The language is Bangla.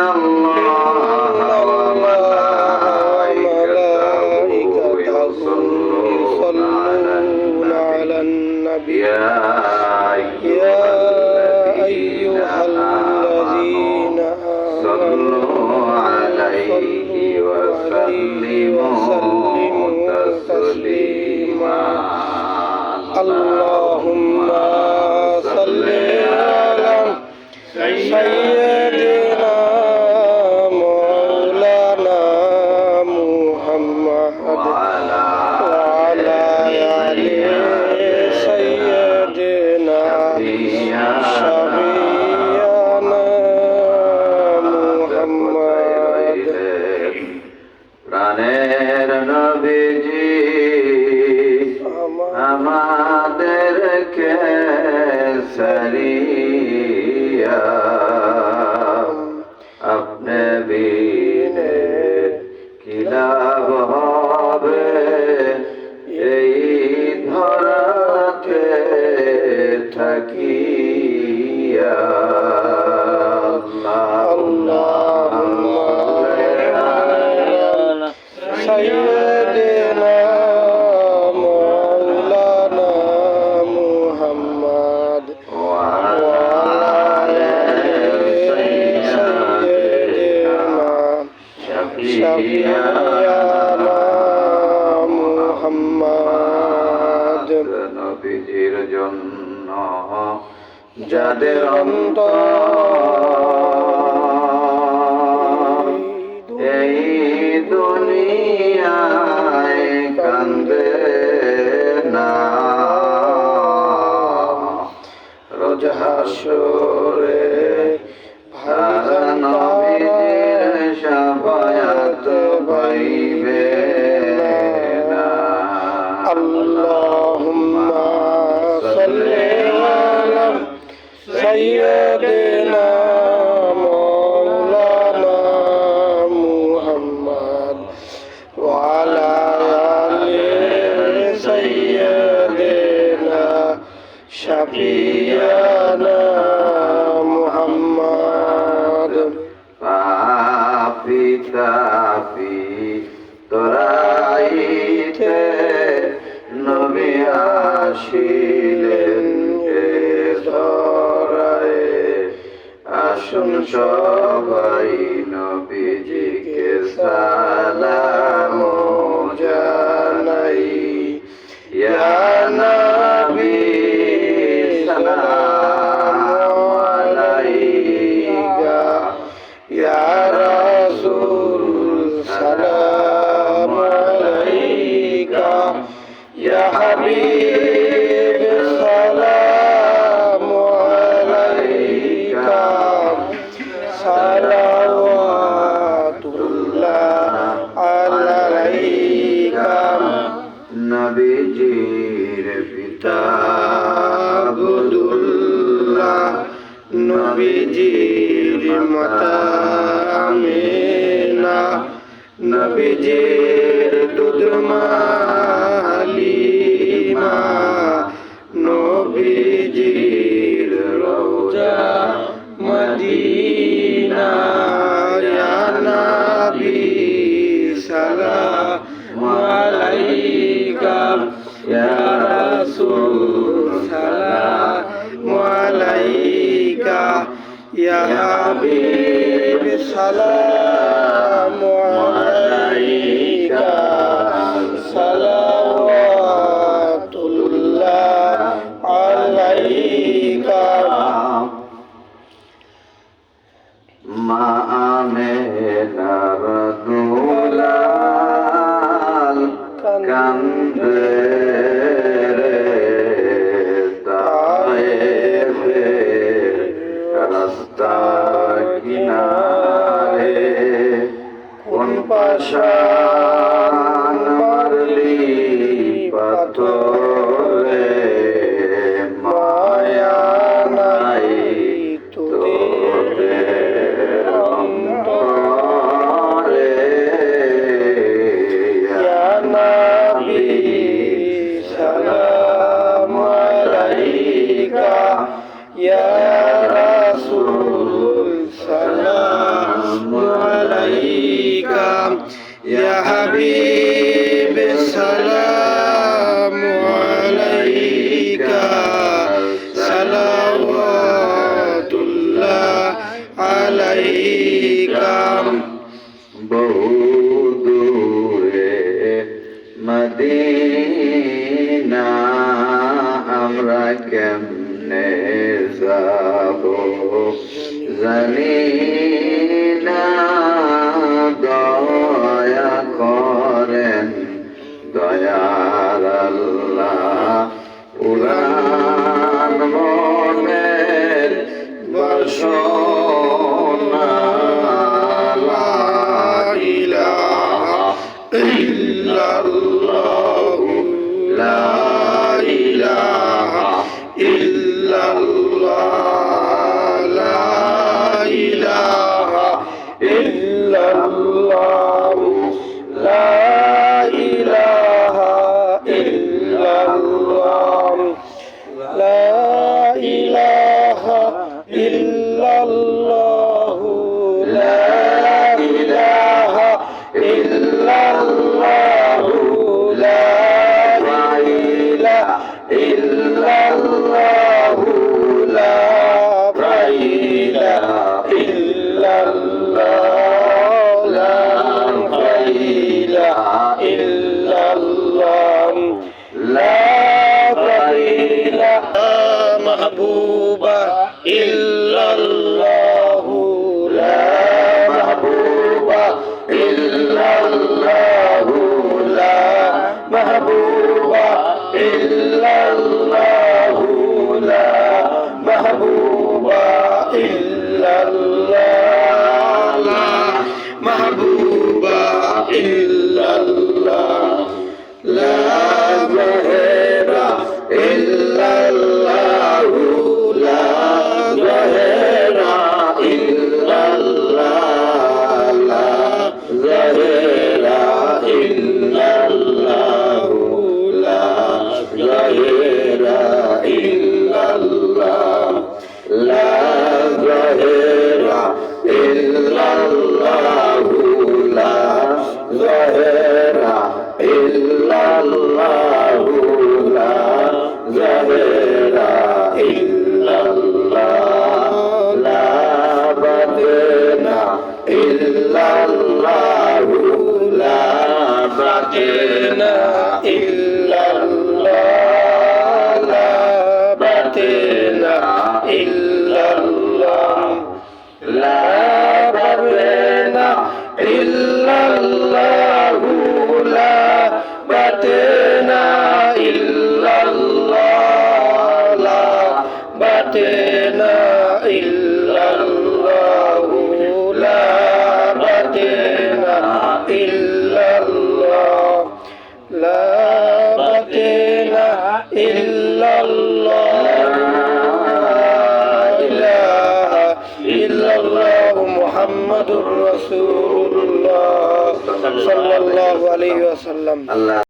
الله وملائكته يصلون على النبي يا أيها الذين آمنوا عليه وسلموا تسليما اللهم صل على سيدنا مولانا محمد وعلى آل سيدنا شفيعنا محمد প্রাণের নবীজি আমাদেরকে সারিয়া আপনি বিনে কি লাভ হবে এই ধরাতে থাকিয়া আল্লাহুম্মা সাইয়্যিদিনা মাওলানা মুহাম্মদ ওয়া আলা আলি সাইয়্যিদিনা শাফিয়ানা মুহাম্মদ নবীজির জন্য যাদের অন্তর এই দুনিয়ায় কান্দে না রোজ হাসরে ভাইজান নবীর শাফায়াত পাইবে না আল্লাহুম্মা সাল্লি আলা সাইয়্যিদিনা মাওলানা মুহাম্মদ ওয়া আলা আলি সাইয়্যিদিনা শাফিয়ানা মুহাম্মদ পাপি তাপি তোরাইতে নবী আসিলেন এ ধরায় আসুন সবাই নবীজিকে সালাম জানাই ইয়া নবী সালাম আলাইকা ইয়া রাসূল সালাম আলাইকা ইয়া হাবিব সালাম আলাইকা সালাওয়াতুল্লাহ আলাইকা নবীজির পিতা আব্দুল্লাহ নবীজির মাতা আমিনা নবীজির দুধ মা হালিমা নবীজির রওজা মদিনা ইয়া নবী সালাম আলাইকা ইয়া রাসূল সালাম আলাইকা ইয়া হাবিব সালাম আলাইকা সালাওয়াতুল্লাহ আলাইকা মা আমেনার দুলাল কান্দে রে তায়েফে রাস্তা কিনারে কোন পাশান মারলি পাথরে মায়া নাই তোদের অন্তরে ইয়া নবী সালাম আলাইকা ইয়া রাসূল সালাম يا حبيب السلام عليك صلوات الله عليك বহুদূরে মদিনা আমরা কেমনে যাব জানি না দয়া করেন দয়ার আল্লাহ উড়ান মনের বাসনা লা ইলাহা ইল্লাল্লাহু লা ইলাহা ইল্লাল্লাহ লা ইলাহা ইল্লাল্লাহু লা ইলাহা ইল্লাল্লাহ লা ইলাহা ইল্লাল্লাহু লা ইলাহা ইল্লাল্লাহু লা ইলাহা ইল্লাল্লাহু লা ইলাহা ইল্লাল্লাহ লা ইলাহা ইল্লাল্লাহ লা ইলাহা মাহবুবা ইল্লাল্লাহু লা মাহবুবা ইল্লাল্লাহু লা মাহবুবা ইল্লাল্লাহু লা মাহবুবা ইল্লাল্লাহ লা মাহবুবা ইল্লাল্লাহ লা জাহেরা ইল্লাল্লাহু লা জাহেরা ইল্লাল্লাহ লা জাহেরা ইল্লাল্লাহু লা জাহেরা ইল্লাল্লাহ লা জাহেরা ইল্লাল্লাহু লা জাহেরা ইল্লাল্লাহু লা জাহেরা ইল্লাল্লাহ লা বাতিনা ইল্লাল্লাহু লা বাতিনা ইল্লাল্লাহ লা বাতিনা ইল্লাল্লাহ লা বাতিনা ইল্লাল্লাহু লা বাতিনা ইল্লাল্লাহ লা বাতিনা ইল্লাল্লাহু লা বাতিনা ইল্লাল্লাহ লা বাতিনা ইল্লাল্লাহ ইলাহা ইল্লাল্লাহ মুহাম্মাদুর রাসূলুল্লাহ সাল্লাল্লাহু আলাইহি ওয়াসাল্লাম।